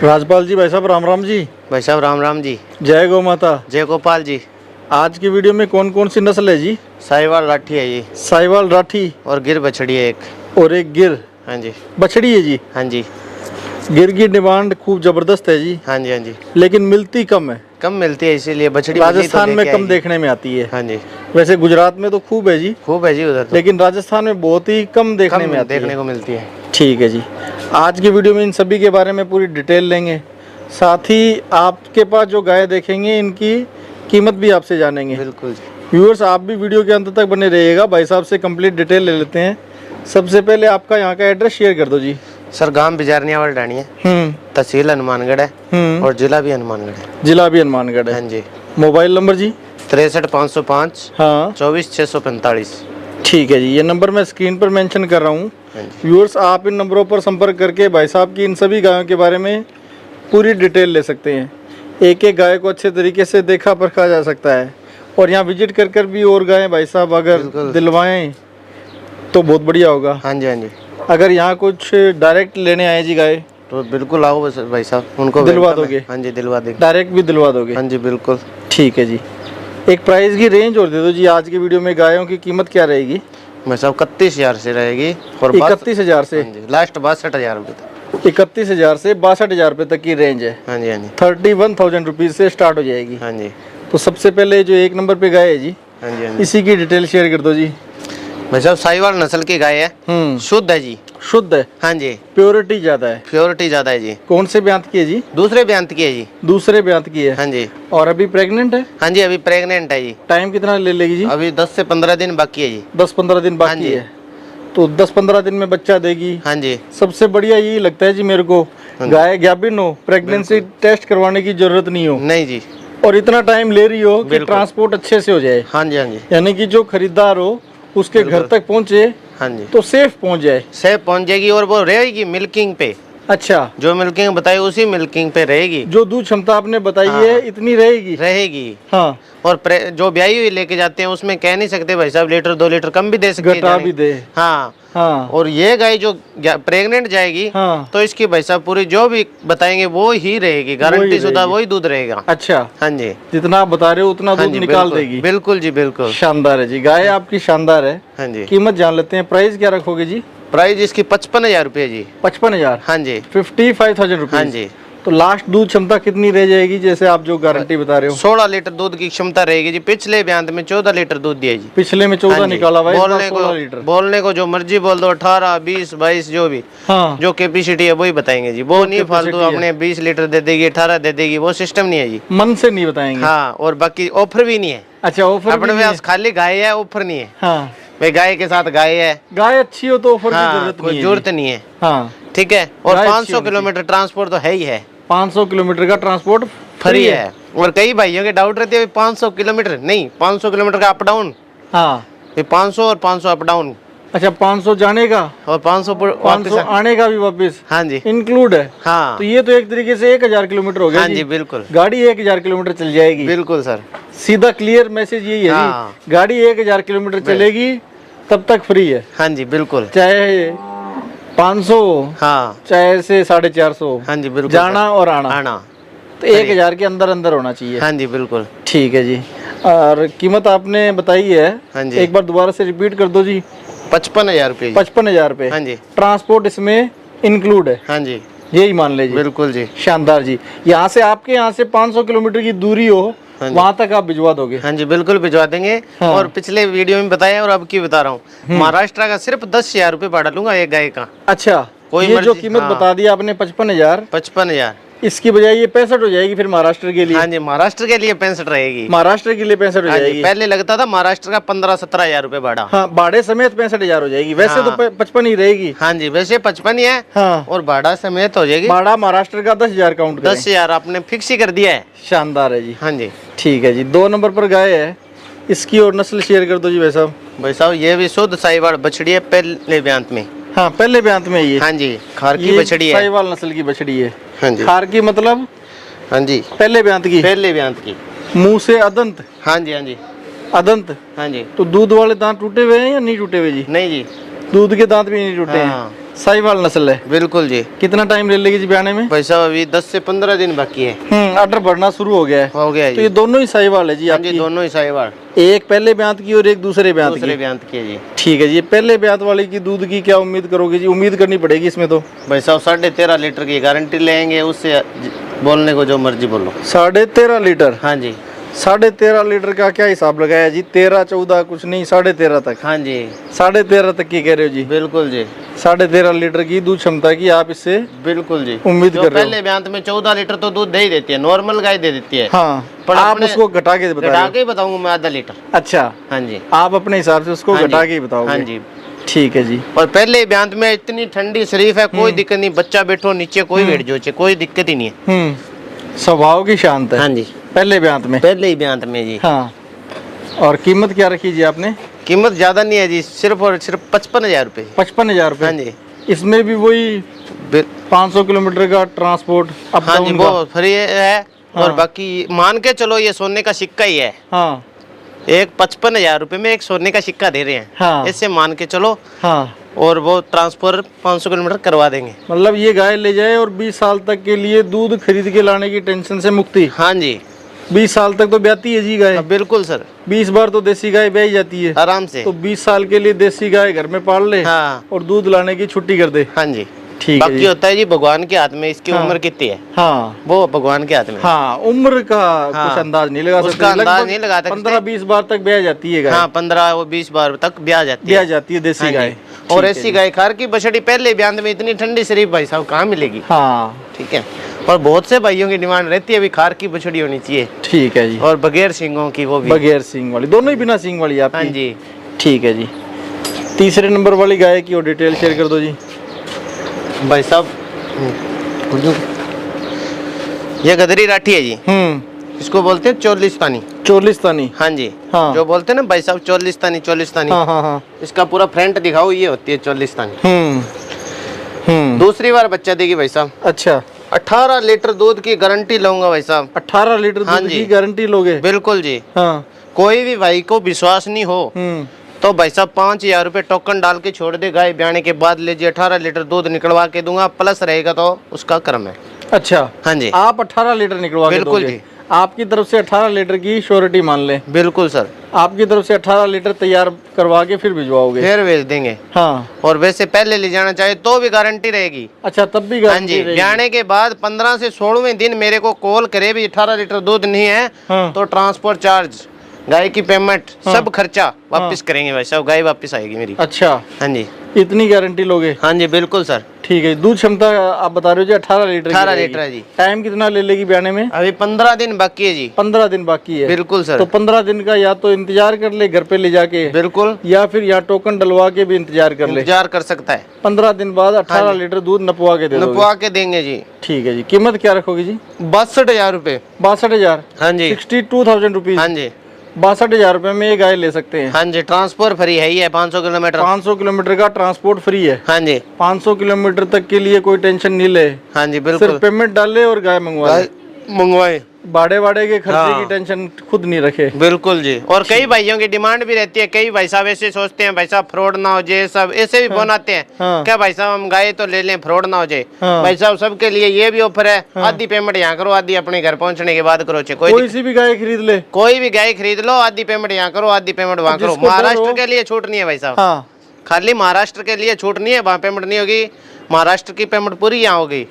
राजपाल जी, भाई साहब राम राम जी। भाई साहब राम राम जी। जय गौ माता। जय गोपाल जी। आज की वीडियो में कौन कौन सी नस्ल है जी? साहिवाल राठी है जी। साहिवाल राठी और गिर बछड़ी है एक। और एक गिर हाँ जी। बछड़ी है जी। हाँ जी। गिर की डिमांड खूब जबरदस्त है जी। हाँ जी। हाँ जी। लेकिन मिलती कम है। कम मिलती है, इसीलिए बछड़ी राजस्थान में कम देखने में आती है। हाँ जी। वैसे गुजरात में तो खूब है जी। खूब है जी उधर तो। लेकिन राजस्थान में बहुत ही कम देखने में आती है। देखने को मिलती है। ठीक है जी। आज की वीडियो में इन सभी के बारे में पूरी डिटेल लेंगे। साथ ही आपके पास जो गाय देखेंगे इनकी कीमत भी आपसे जानेंगे। बिल्कुल जी। व्यूअर्स, आप भी वीडियो के अंत तक बने रहिएगा। भाई साहब से कंप्लीट डिटेल ले लेते हैं। सबसे पहले आपका यहाँ का एड्रेस शेयर कर दो जी। सर गांव बिजारनियावाल डाणी है, तहसील हनुमानगढ़ है और जिला भी हनुमानगढ़ है। जिला भी हनुमानगढ़ है। हाँ जी। मोबाइल नंबर जी? 63 505 हाँ 24 645। ठीक है जी। ये नंबर मैं स्क्रीन पर मेंशन कर रहा हूँ। व्यूअर्स, आप इन नंबरों पर संपर्क करके भाई साहब की इन सभी गायों के बारे में पूरी डिटेल ले सकते हैं। एक एक गाय को अच्छे तरीके से देखा परखा जा सकता है और यहाँ विजिट कर कर भी और गायें भाई साहब अगर दिलवाएं तो बहुत बढ़िया होगा। हाँ जी। हाँ जी। अगर यहाँ कुछ डायरेक्ट लेने आए जी गाय तो बिल्कुल आओ बस भाई साहब, उनको दिलवा दोगे? हाँ जी, दिलवा देंगे। डायरेक्ट भी दिलवा दोगे? हाँ जी बिल्कुल। ठीक है जी। एक प्राइस की रेंज और दे दो जी। आज की वीडियो में गायों की कीमत क्या रहेगी? भाई साहब 31,000 से रहेगी और 31,000 से लास्ट 62,000 रुपये तक। 31,000 से 62,000 रुपये तक की रेंज है। हाँ जी। हाँ जी। 31,000 रुपीज से स्टार्ट हो जाएगी। हाँ जी। तो सबसे पहले जो एक नंबर पे गाय है जी, हाँ जी। हाँ जी। इसी की डिटेल शेयर कर दो जी। भाई साहब साहिवाल नस्ल की गाय है, शुद्ध है जी। शुद्ध है? हाँ जी। प्योरिटी ज्यादा है? प्योरिटी ज्यादा है जी। कौन से ब्यांत की है जी? दूसरे ब्यांत की है जी। दूसरे ब्यांत की है? हाँ जी। और अभी प्रेग्नेंट है? हाँ जी, अभी प्रेग्नेंट है जी। टाइम कितना ले लेगी जी? अभी 10 से 15 दिन बाकी है जी। 10-15 दिन बाकी है। तो 10-15 दिन में बच्चा देगी। हाँ जी। सबसे बढ़िया यही लगता है जी मेरे को, गाय गाभिन हो, प्रेगनेंसी टेस्ट करवाने की जरूरत नहीं हो। नहीं जी। और इतना टाइम ले रही हो कि ट्रांसपोर्ट अच्छे से हो जाए। हाँ जी। हाँ जी। यानी कि जो खरीदार हो उसके घर तक पहुंचे। हाँ जी। तो सेफ पहुंच जाए। सेफ पहुंच जाएगी और वो रहेगी मिल्किंग पे। अच्छा, जो मिल्किंग बताई उसी मिल्किंग पे रहेगी। जो दूध क्षमता आपने बताई है इतनी रहेगी। हाँ। और जो ब्याई हुई लेके जाते हैं उसमें कह नहीं सकते भाई साहब लीटर 2 लीटर कम भी दे सकते हैं, घटा भी दे। हाँ। हाँ। और ये गाय जो प्रेग्नेंट जाएगी, हाँ, तो इसकी भाई साहब पूरी जो भी बताएंगे वो ही रहेगी, गारंटी शुदा वही दूध रहेगा। अच्छा। हाँ जी। जितना आप बता रहे हो उतना दूध निकाल देगी। बिल्कुल जी बिल्कुल। शानदार है जी, गाय आपकी शानदार है। हाँ जी। कीमत जान लेते हैं। प्राइस क्या रखोगे जी? प्राइस इसकी 55,000 रुपये जी। 55,000? हाँ जी। 55,000 रुपये। हाँ जी। तो लास्ट दूध क्षमता कितनी रह जाएगी जैसे आप जो गारंटी बता रहे हो? 16 लीटर दूध की क्षमता रहेगी जी। पिछले ब्यांत में 14 लीटर दूध दिया जी। पिछले में 14 निकाला हुआ है। बोलने को जो मर्जी बोल दो, 18 20 22 जो भी। हाँ। जो कैपेसिटी है वही बताएंगे जी। वो नहीं फालतू अपने 20 लीटर दे देगी, 18 दे देगी, वो सिस्टम नहीं है जी। मन से नहीं बताएंगे। हाँ। और बाकी ऑफर भी नहीं है। अच्छा, ऑफर अपने पास खाली गाय है, ऑफर नहीं है। हाँ। भाई गाय के साथ गाय है, गाय अच्छी हो तो ऑफर की जरूरत नहीं है। हाँ। ठीक है। और 500 किलोमीटर ट्रांसपोर्ट तो है ही है। 500 किलोमीटर का ट्रांसपोर्ट फ्री है। और कई भाइयों के डाउट रहते हैं 500 किलोमीटर नहीं, 500 किलोमीटर का अप डाउन। हाँ। 500 और 500 अप डाउन। अच्छा, 500 जाने का और 500 आने का भी वापस? हाँ जी। इंक्लूड है। हाँ। तो ये तो एक तरीके से 1000 किलोमीटर हो गया। हाँ जी बिल्कुल। गाड़ी 1000 किलोमीटर चल जाएगी। बिल्कुल सर। सीधा क्लियर मैसेज यही है। हाँ। गाड़ी 1000 किलोमीटर चलेगी तब तक फ्री है। हाँ जी बिल्कुल। चाहे 500 हाँ, चाहे से 450। हाँ जी बिल्कुल। जाना और आना तो 1000 के अंदर अंदर होना चाहिए। हाँ जी बिल्कुल। ठीक है जी। और कीमत आपने बताई है। हाँ जी। एक बार दोबारा से रिपीट कर दो जी। 55,000 रुपये। 55,000 रुपये। हाँ जी। ट्रांसपोर्ट इसमें इंक्लूड है? हाँ जी। यही मान लीजिए। बिल्कुल जी। शानदार जी। यहाँ से आपके यहाँ से 500 किलोमीटर की दूरी हो, वहाँ तक आप भिजवा दोगे? हाँ जी बिल्कुल भिजवा देंगे। हाँ। और पिछले वीडियो में बताया और अब की बता रहा हूँ, महाराष्ट्र का सिर्फ 10,000 रुपये भाड़ा लूंगा एक गाय का। अच्छा, ये जो कीमत बता दी आपने 55,000, 55,000, इसकी बजाय ये 65 हो जाएगी फिर महाराष्ट्र के लिए? हाँ जी, महाराष्ट्र के लिए 65 रहेगी। महाराष्ट्र के लिए 65 हो जाएगी। पहले लगता था महाराष्ट्र का 15-17 हजार रुपए भाड़ा। हाँ, भाड़े समेत 65,000 हो जाएगी। वैसे हाँ। तो 55 ही रहेगी। हाँ जी, वैसे 55 ही है। हाँ। और भाड़ा समेत हो जाएगी। भाड़ा महाराष्ट्र का 10,000 काउंट करें। 10,000 आपने फिक्स ही कर दिया है। शानदार है जी। हाँ जी। ठीक है जी। 2 नंबर पर गाय है, इसकी और नस्ल शेयर कर दो जी भाई साहब। भाई साहब ये भी शुद्ध साहिवाल बछड़ी है, पहले ब्यांत में। हाँ, पहले ब्यांत में ये। हाँ जी, खार की बछड़ी है। साहिवाल नस्ल की बछड़ी है। हाँ जी। खार की मतलब? हाँ जी, पहले ब्यांत की। पहले ब्यांत की। मुंह से अदंत? हाँ जी। हाँ जी, अदंत। हाँ जी। तो दूध वाले दांत टूटे हुए हैं या नहीं टूटे हुए जी? नहीं जी, दूध के दांत भी नहीं टूटे हैं। साहिवाल नस्ल है। बिल्कुल जी। कितना टाइम ले लेगी जी ब्याने में? भाई साहब अभी 10 से 15 दिन बाकी है। ऑर्डर बढ़ना शुरू हो गया है। हो गया है तो ये दोनों ही साहिवाल है जी हाँ आपकी? जी, दोनों ही साहिवाल। एक पहले ब्यांत की और एक दूसरे ब्यांत की है जी। ठीक है जी। पहले ब्यांत वाली की दूध की क्या उम्मीद करोगे जी? उम्मीद करनी पड़ेगी इसमें तो। भाई साहब 13.5 लीटर की गारंटी लेंगे, उससे बोलने को जो मर्जी बोलो। 13.5 लीटर? हाँ जी। 13.5 लीटर का क्या हिसाब लगाया जी? 13-14 कुछ नहीं, 13.5 तक? हाँ जी 13.5 तक की कह रहे हो जी? बिल्कुल जी। 13.5 लीटर की दूध क्षमता की आप इससे बिल्कुल जी उम्मीद कर रहे हो? पहले ब्यांत में 14 लीटर तो दूध दे ही देती है, नॉर्मल गाय दे देती है। हाँ, पर आप उसको घटा के बताऊंगा मैं आधा लीटर। अच्छा, हाँ जी। आप अपने हिसाब से उसको घटा के बताओगे? हाँ जी ठीक है जी। और पहले ब्यांत में इतनी ठंडी शरीफ है, कोई दिक्कत नहीं, बच्चा बैठो नीचे कोई बैठ जो, कोई दिक्कत ही नहीं है। स्वभाव की शांत है। हाँ जी। पहले ब्यांत में? पहले ही ब्यांत में जी। हाँ। और कीमत क्या रखी जी आपने? कीमत ज्यादा नहीं है जी, सिर्फ और सिर्फ 55,000 रुपए। 55,000 रुपए? हाँ जी। इसमें भी वही 500 किलोमीटर का ट्रांसपोर्ट अप हाँ जी, वो फ्री है। हाँ। और बाकी मान के चलो ये सोने का सिक्का ही है। हाँ। एक 55,000 रुपए में एक सोने का सिक्का दे रहे हैं। हाँ। इससे मान के चलो। हाँ। और वो ट्रांसफर 500 किलोमीटर करवा देंगे। मतलब ये गाय ले जाए और 20 साल तक के लिए दूध खरीद के लाने की टेंशन से मुक्ति? हाँ जी। 20 साल तक तो ब्याती है जी गाय? बिल्कुल सर। 20 बार तो देसी गाय ब्याई जाती है आराम से। तो 20 साल के लिए देसी गाय घर में पाल ले। हाँ। और दूध लाने की छुट्टी कर दे। हाँ जी। ठीक है। बाकी होता है जी भगवान के हाथ में, इसकी हाँ। उम्र कितनी है। हाँ, वो भगवान के हाथ में। हाँ, उम्र का हाँ। कुछ अंदाज नहीं लगा सकते। उसका अंदाज नहीं लगा सकते। 15-20 बार तक ब्याह जाती है गाय। हाँ 15-20 बार तक ब्याह जाती है देसी हाँ गाय। और ऐसी गाय खार की बछड़ी पहले ब्यांत में इतनी ठंडी शरीफ भाई साहब कहाँ मिलेगी? हाँ ठीक है। और बहुत से भाइयों की डिमांड रहती है अभी खार की बछड़ी होनी चाहिए। ठीक है जी। और बगैर सींगों की, वो भी बगैर सींग वाली, दोनों ही बिना सींग वाली आपकी? हाँ जी। ठीक है जी। तीसरे नंबर वाली गाय की और डिटेल शेयर कर दो जी भाई साहब। ये गदरी राठी है जी। इसको बोलते हैं चोलिस्तानी। चोलिस्तानी? हाँ जी। हाँ। जो बोलते हैं ना भाई साहब चोलिस्तानी, चोलिस्तानी। हाँ हाँ हाँ। इसका पूरा फ्रंट दिखाओ, ये होती है चोलिस्तानी। दूसरी बार बच्चा देगी भाई साहब। अच्छा। 18 लीटर दूध की गारंटी लूंगा भाई साहब। 18 लीटर दूध की गारंटी लोगे? बिल्कुल जी। हाँ। कोई भी भाई को विश्वास नहीं हो तो भाई साहब 5,000 रुपए टोकन डाल के छोड़ दे, गाय ब्याने के बाद लीजिए, 18 लीटर दूध निकलवा के दूंगा, प्लस रहेगा तो उसका कर्म है। अच्छा। हाँ जी। आप 18 लीटर निकलवा के दोगे? बिल्कुल जी। आपकी तरफ से 18 लीटर की श्योरिटी मान ले? बिल्कुल सर। आपकी तरफ से 18 लीटर तैयार करवा के फिर भिजवाओगे? फिर भेज देंगे। हाँ। और वैसे पहले ले जाना चाहे तो भी गारंटी रहेगी। अच्छा, तब भी गारंटी? हाँ जी। ब्याने के बाद 15 से 16वें दिन मेरे को कॉल करे भी 18 लीटर दूध नहीं है। हाँ। तो ट्रांसपोर्ट चार्ज, गाय की पेमेंट, सब खर्चा वापस करेंगे भाई साहब, गाय वापस आएगी मेरी। अच्छा। हाँ जी। इतनी गारंटी लोगे? हाँ जी बिल्कुल सर। ठीक है। दूध क्षमता आप बता रहे हो जी 18 लीटर? 18 लीटर है जी। टाइम कितना ले लेगी ब्याने में? अभी 15 दिन बाकी है जी। 15 दिन बाकी है? बिल्कुल सर। तो 15 दिन का या तो इंतजार कर ले घर पे ले जाके, बिल्कुल, या फिर यहाँ टोकन डलवा के भी इंतजार कर ले। इंतजार कर सकता है। 15 दिन बाद 18 लीटर दूध नपवा के नपवा के देंगे जी। ठीक है जी। कीमत क्या रखोगे जी? 62,000 रुपए। 62,000? हाँ जी। 62,000 रुपीज? हाँ जी। 62,000 रुपए में ये गाय ले सकते हैं? हाँ जी। ट्रांसपोर्ट फ्री है, ही है 500 किलोमीटर। 500 किलोमीटर का ट्रांसपोर्ट फ्री है? हाँ जी। 500 किलोमीटर तक के लिए कोई टेंशन नहीं ले? हाँ जी बिल्कुल। सिर्फ पेमेंट डाले और गाय मंगवाए, बाड़े के खर्चे की टेंशन खुद नहीं रखे। बिल्कुल जी। और कई भाइयों की डिमांड भी रहती है, कई भाई साहब ऐसे सोचते हैं भाई साहब फ्रॉड ना हो जाए, सब ऐसे भी फोन आते हैं। क्या भाई साहब हम गाय तो ले लें, फ्रॉड ना हो जाए। भाई साहब सबके लिए ये भी ऑफर है, आधी पेमेंट यहाँ करो, आधी अपने घर पहुँचने के बाद करो। कोई सी भी गाय खरीद ले? कोई भी गाय खरीद लो, आधी पेमेंट यहाँ करो, आधी पेमेंट वहाँ करो। महाराष्ट्र के लिए छूट नहीं है भाई साहब। खाली महाराष्ट्र के लिए छूट नहीं है, वहाँ पेमेंट नहीं होगी, महाराष्ट्र की पेमेंट पूरी यहाँ होगी।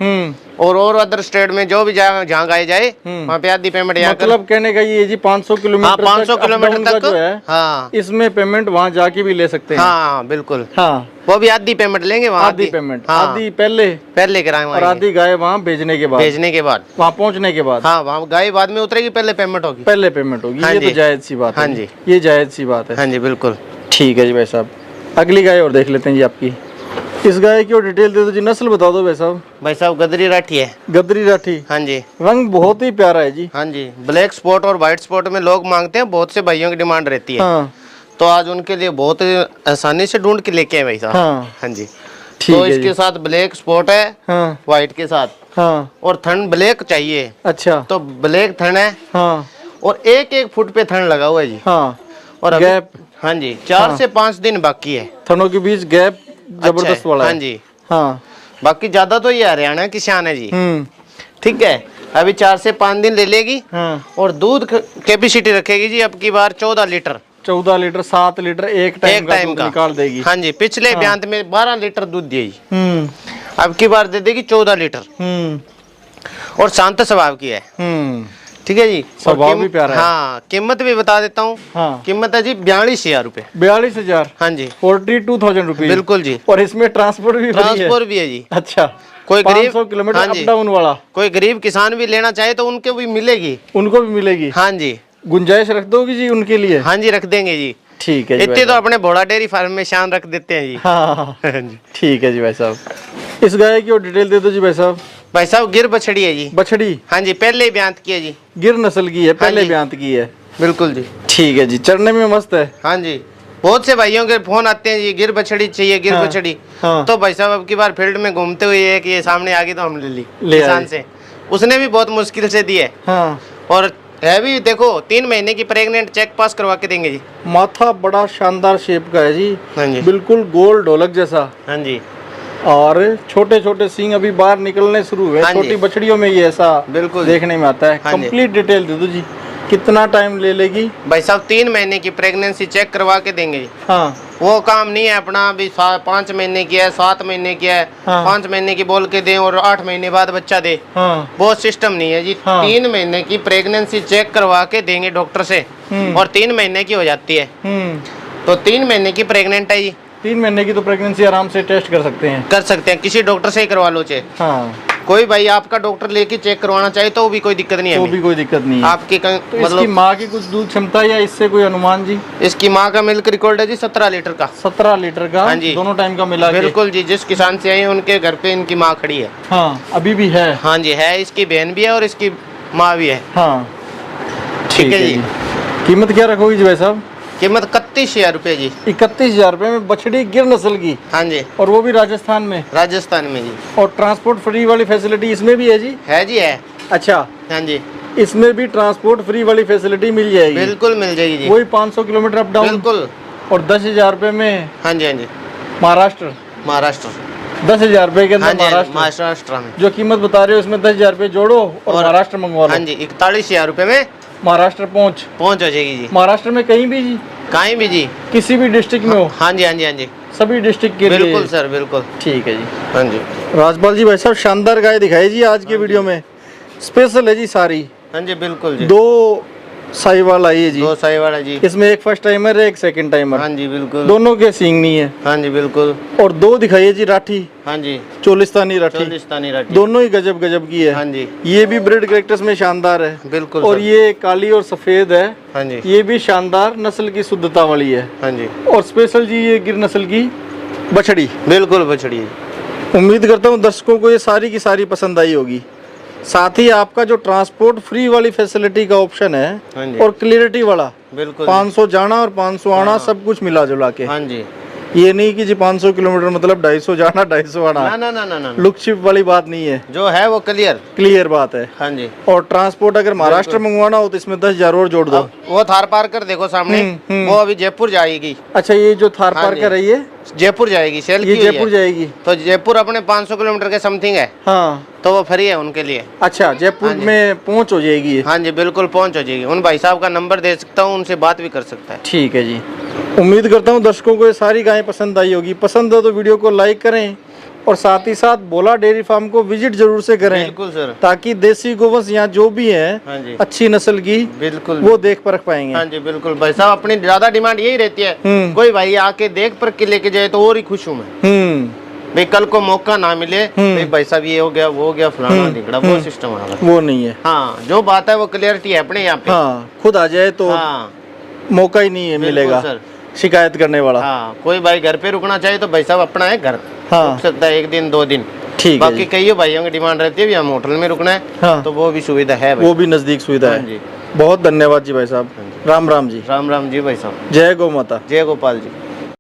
और अदर स्टेट में जो भी जहाँ गाय जाए वहाँ पे आधी पेमेंट यहाँ। मतलब कहने का ये जी 500 किलोमीटर 500 किलोमीटर तक जो है, हाँ, इसमें पेमेंट वहाँ जाके भी ले सकते हैं? हाँ बिल्कुल। हाँ, वो भी आधी पेमेंट लेंगे वहाँ। आधी पेमेंट? आधी पहले कराएंगे और आधी गाय वहाँ भेजने के बाद वहाँ पहुँचने के बाद? हाँ, वहाँ गाय बाद में उतरेगी, पहले पेमेंट होगी। पहले पेमेंट होगी। ये तो जायज सी बात है। हाँ जी, ये जायज सी बात है। हाँ जी बिल्कुल। ठीक है जी भाई साहब, अगली गाय और देख लेते हैं जी आपकी। इस गाय की और डिटेल दे दो जी, नस्ल बता दो भाई साहब। भाई साहब गदरी राठी है। गदरी राठी? हाँ जी। रंग बहुत ही प्यारा है जी। हाँ जी। ब्लैक स्पॉट और व्हाइट स्पॉट में लोग मांगते हैं, बहुत से भाइयों की डिमांड रहती है। हाँ। तो आज उनके लिए बहुत आसानी से ढूंढ के लेके आए भाई साहब। हाँ। हाँ जी। तो इसके साथ ब्लैक स्पॉट है, हाँ, व्हाइट के साथ, हाँ, और थन ब्लैक चाहिए। अच्छा। तो ब्लैक थन है, हाँ, और 1-1 फुट पे थन लगा हुआ है जी। हाँ। और गैप? हाँ जी, 4 से 5 दिन बाकी है। थनों के बीच गैप जबरदस्त वाला है। हाँ जी। हाँ। बाकी ज्यादा तो ये हरियाणा की शान है जी। ठीक है, अभी 4 से 5 दिन ले लेगी। हाँ। और दूध कैपेसिटी रखेगी जी अब की बार 14 लीटर। 14 लीटर 7 लीटर एक टाइम का निकाल देगी। हाँ जी, पिछले ब्यांत में 12 लीटर दूध दिए जी, अब की बार दे देगी 14 लीटर। और शांत स्वभाव की है। ठीक है जी, स्वभाव भी प्यारा है। हाँ, कीमत भी बता देता हूँ। हाँ। कीमत है जी 42,000 रुपए। 42,000। हाँ जी, 42,000 रुपीज। बिल्कुल जी। और इसमें ट्रांसपोर्ट भी फ्री है। ट्रांसपोर्ट भी है जी। अच्छा, कोई गरीब 500 किलोमीटर हाँ अप जी, डाउन वाला, कोई गरीब किसान भी लेना चाहे तो उनको भी मिलेगी। उनको भी मिलेगी। हाँ जी, गुंजाइश रख दोगी जी उनके लिए? हाँ जी, रख देंगे जी। ठीक है जी। इतने तो अपने भोला डेयरी फार्म में शान रख देते हैं जी। हाँ जी। ठीक है जी भाई साहब। इस गाय की और डिटेल दे दो जी भाई साहब। भाई साहब गिर बछड़ी है जी। बछड़ी? हाँ जी, पहले ही ब्यांत की है जी। गिर नस्ल की है, पहले हाँ जी। ब्यांत की है। बिल्कुल जी। ठीक है जी, चढ़ने में मस्त है। हाँ जी, बहुत से भाइयों के फोन आते हैं जी, गिर बछड़ी चाहिए, गिर हाँ। बछड़ी। हाँ। तो भाई साहब अब की बार फील्ड में घूमते हुए है कि ये सामने आ गई तो हम ले ली ले किसान आए। से। उसने भी बहुत मुश्किल से दी है। हाँ। और है भी, देखो 3 महीने की प्रेग्नेंट, चेक पास करवा के देंगे जी। माथा बड़ा शानदार शेप का है जी। हाँ जी। बिल्कुल गोल ढोलक जैसा। हाँ जी। और छोटे छोटे सींग अभी बाहर निकलने शुरू हुए। हाँ जी। छोटी बछड़ियों में ये ऐसा बिल्कुल देखने में आता है। हाँ जी। कंप्लीट डिटेल दे दो जी, कितना टाइम ले लेगी? भाई साहब 3 महीने की प्रेगनेंसी चेक करवा के देंगे जी। हाँ। वो काम नहीं है अपना अभी 5 महीने की है, 7 महीने की है, हाँ। 5 महीने की बोल के दें और 8 महीने बाद बच्चा दे। हाँ। वो सिस्टम नहीं है जी। हाँ। 3 महीने की प्रेगनेंसी चेक करवा के देंगे डॉक्टर से। और 3 महीने की हो जाती है तो 3 महीने की प्रेग्नेंट है जी। 3 महीने की तो प्रेगनेंसी आराम से टेस्ट कर सकते हैं। कर सकते हैं, किसी डॉक्टर से ही करवा लो चाहे। हाँ। कोई भाई आपका डॉक्टर लेके चेक करवाना चाहे तो भी कोई दिक्कत नहीं है तो हमें। भी कोई दिक्कत नहीं है। आपकी तो इसकी मतलब माँ की कुछ दूध क्षमता या इससे कोई अनुमान जी? इसकी माँ का मिल्क रिकॉर्ड है जी 17 लीटर का। 17 लीटर का? हाँ जी। दोनों टाइम का मिला के? बिल्कुल जी, जिस किसान से आई उनके घर पे इनकी माँ खड़ी है। हाँ, अभी भी है? हाँ जी, है, इसकी बहन भी है और इसकी माँ भी है। हाँ। ठीक है जी। कीमत क्या रखोगी जी भाई साहब? कीमत 31,000 रुपये जी। 31,000 रुपए में बछड़ी गिर नस्ल की, हाँ जी, और वो भी राजस्थान में? राजस्थान में जी। और ट्रांसपोर्ट फ्री वाली फैसिलिटी इसमें भी है जी? है जी, है। अच्छा, हाँ जी, इसमें भी ट्रांसपोर्ट फ्री वाली फैसिलिटी मिल जाएगी? बिल्कुल मिल जाएगी जी। वही 500 किलोमीटर अप डाउन? बिल्कुल। और 10,000 रुपए में हाँ जी, हाँ जी, महाराष्ट्र? महाराष्ट्र। 10,000 रुपए के हाँ अंदर जी, महाराष्ट्र? महाराष्ट्र में जो कीमत बता रहे हो उसमें 10,000 रुपए जोड़ो और महाराष्ट्र मंगवा लो। हाँ जी, 41,000 रुपये में महाराष्ट्र पहुँच हो जाएगी जी। महाराष्ट्र में कहीं भी जी? कहीं भी जी, किसी भी डिस्ट्रिक्ट में हो? हाँ जी, हाँ जी, हाँ जी, सभी डिस्ट्रिक्ट के लिए? बिल्कुल सर, बिल्कुल। ठीक है जी। हाँ जी, राजपाल जी भाई साहब शानदार गाय दिखाई जी आज के वीडियो में। स्पेशल है जी सारी। हाँ जी, बिल्कुल जी। 2 साहिवाल आई है जी। 2 साहिवाल है जी। इसमें एक फर्स्ट टाइमर है, एक सेकंड टाइमर। हाँ जी, बिल्कुल। दोनों के सींग नहीं है। हाँ जी, बिल्कुल। और 2 दिखाइए जी राठी। हाँ जी, चोलिस्तानी राठी। चोलिस्तानी राठी। दोनों ही गजब गजब की है। हाँ जी, ये भी ब्रिड कैरेक्टर्स में शानदार है। बिल्कुल और सर। ये काली और सफेद है। हाँ जी, ये भी शानदार नस्ल की शुद्धता वाली है। हाँ जी, और स्पेशल जी ये गिर नस्ल की बछड़ी। बिल्कुल बछड़ी। उम्मीद करता हूँ दर्शकों को ये सारी की सारी पसंद आई होगी। साथ ही आपका जो ट्रांसपोर्ट फ्री वाली फैसिलिटी का ऑप्शन हाँ है जी। और क्लियरिटी वाला, बिल्कुल। 500 जाना और 500 आना, सब कुछ मिला जुला के। हाँ जी, ये नहीं कि जी 500 किलोमीटर मतलब 250 जाना 250 आना। ना ना ना ना ना, लुक शिप वाली बात नहीं है, जो है वो क्लियर। क्लियर बात है। हाँ जी। और ट्रांसपोर्ट अगर महाराष्ट्र मंगवाना हो तो इसमें 10,000 और जोड़ दो। अब वो थार पार कर देखो सामने, वो अभी जयपुर जाएगी। अच्छा, ये जो थार हाँ पार जी। कर रही है जयपुर जाएगी, सेल ये की हुई है। जयपुर जाएगी? तो जयपुर अपने 500 किलोमीटर के समथिंग है, हाँ। तो वो फ्री है उनके लिए। अच्छा, जयपुर हाँ जी। में पहुंच हो जाएगी ये? हाँ जी, बिल्कुल पहुंच हो जाएगी। उन भाई साहब का नंबर दे सकता हूँ, उनसे बात भी कर सकता है। ठीक है जी। उम्मीद करता हूँ दर्शकों को ये सारी गायें पसंद आई होगी। पसंद हो तो वीडियो को लाइक करें और साथ ही साथ भोला डेयरी फार्म को विजिट जरूर से करें, बिल्कुल सर। ताकि देसी गोवंश यहाँ जो भी है हाँ जी, अच्छी नस्ल की, बिल्कुल वो देख परख पाएंगे। हाँ जी, बिल्कुल भाई साहब, अपनी ज्यादा डिमांड यही रहती है, कोई भाई आके देख परख के लेके जाए तो और ही खुश हूँ मैं। भाई कल को मौका ना मिले भाई साहब ये हो गया वो हो गया फलाना ढिकड़ा, वो सिस्टम हमारा वो नहीं है। हाँ, जो बात है वो क्लियरिटी है अपने यहाँ पे। हाँ, खुद आ जाए तो हाँ, मौका ही नहीं है मिलेगा सर। शिकायत करने वाला। हाँ, कोई भाई घर पे रुकना चाहिए तो भाई साहब अपना है घर, हाँ। रुक सकता है 1 दिन 2 दिन। ठीक है बाकी जी। कई भाइयों की डिमांड रहती है भी हम होटल में रुकना है, हाँ। तो वो भी सुविधा है भाई। वो भी नजदीक सुविधा हाँ है। जी। बहुत धन्यवाद जी भाई साहब। राम राम जी। राम राम जी भाई साहब। जय गौ माता। जय गोपाल जी।